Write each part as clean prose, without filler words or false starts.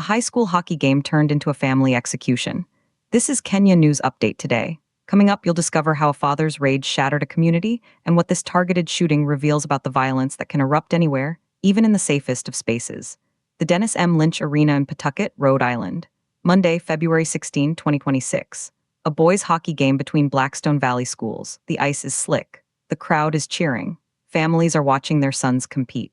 A high school hockey game turned into a family execution. This is Kenya News Update today. Coming up, you'll discover how a father's rage shattered a community and what this targeted shooting reveals about the violence that can erupt anywhere, even in the safest of spaces. The Dennis M. Lynch Arena in Pawtucket, Rhode Island. Monday, February 16, 2026. A boys' hockey game between Blackstone Valley schools. The ice is slick. The crowd is cheering. Families are watching their sons compete.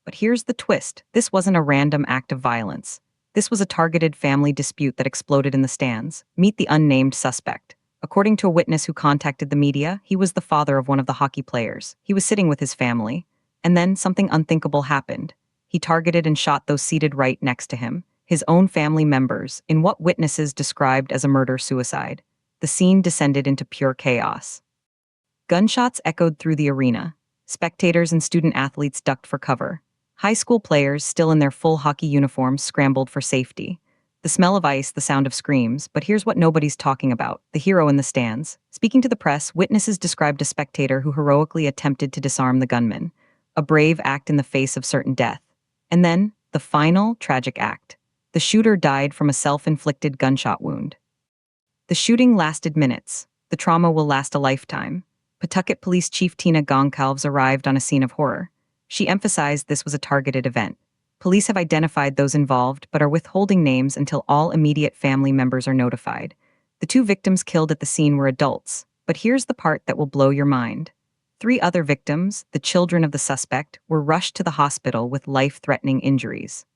But here's the twist. This wasn't a random act of violence. This was a targeted family dispute that exploded in the stands. Meet the unnamed suspect. According to a witness who contacted the media, he was the father of one of the hockey players. He was sitting with his family. And then something unthinkable happened. He targeted and shot those seated right next to him, his own family members, in what witnesses described as a murder-suicide. The scene descended into pure chaos. Gunshots echoed through the arena. Spectators and student-athletes ducked for cover. High school players, still in their full hockey uniforms, scrambled for safety. The smell of ice, the sound of screams, but here's what nobody's talking about: the hero in the stands. Speaking to the press, witnesses described a spectator who heroically attempted to disarm the gunman, a brave act in the face of certain death. And then, the final, tragic act. The shooter died from a self-inflicted gunshot wound. The shooting lasted minutes. The trauma will last a lifetime. Pawtucket Police Chief Tina Goncalves arrived on a scene of horror. She emphasized this was a targeted event. Police have identified those involved but are withholding names until all immediate family members are notified. The two victims killed at the scene were adults, but here's the part that will blow your mind. 3 other victims, the children of the suspect, were rushed to the hospital with life-threatening injuries.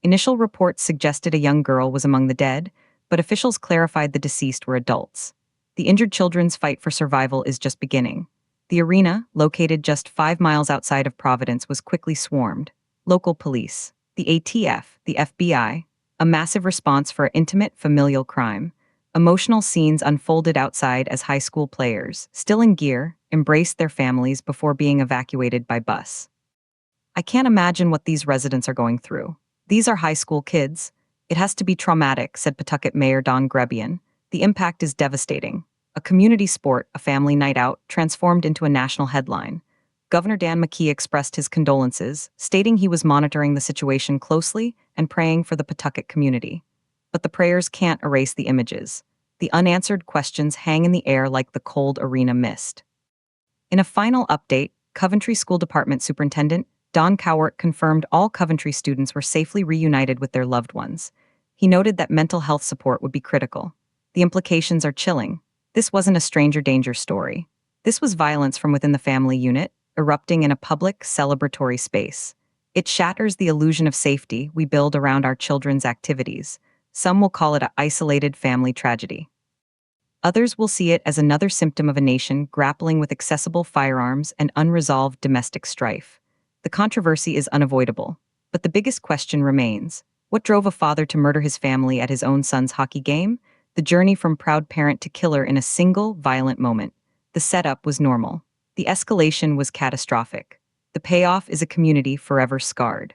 Initial reports suggested a young girl was among the dead, but officials clarified the deceased were adults. The injured children's fight for survival is just beginning. The arena, located just 5 miles outside of Providence, was quickly swarmed. Local police, the ATF, the FBI, a massive response for intimate familial crime. Emotional scenes unfolded outside as high school players, still in gear, embraced their families before being evacuated by bus. I can't imagine what these residents are going through. These are high school kids. It has to be traumatic, said Pawtucket Mayor Don Grebian. The impact is devastating. A community sport, a family night out, transformed into a national headline. Governor Dan McKee expressed his condolences, stating he was monitoring the situation closely and praying for the Pawtucket community. But the prayers can't erase the images. The unanswered questions hang in the air like the cold arena mist. In a final update, Coventry School Department Superintendent Don Cowart confirmed all Coventry students were safely reunited with their loved ones. He noted that mental health support would be critical. The implications are chilling. This wasn't a stranger danger story. This was violence from within the family unit, erupting in a public, celebratory space. It shatters the illusion of safety we build around our children's activities. Some will call it an isolated family tragedy. Others will see it as another symptom of a nation grappling with accessible firearms and unresolved domestic strife. The controversy is unavoidable, but the biggest question remains: what drove a father to murder his family at his own son's hockey game? The journey from proud parent to killer in a single, violent moment. The setup was normal. The escalation was catastrophic. The payoff is a community forever scarred.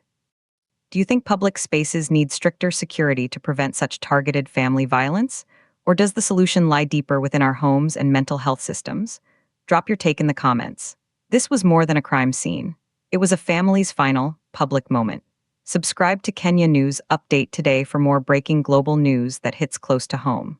Do you think public spaces need stricter security to prevent such targeted family violence? Or does the solution lie deeper within our homes and mental health systems? Drop your take in the comments. This was more than a crime scene. It was a family's final, public moment. Subscribe to Kenya News Update today for more breaking global news that hits close to home.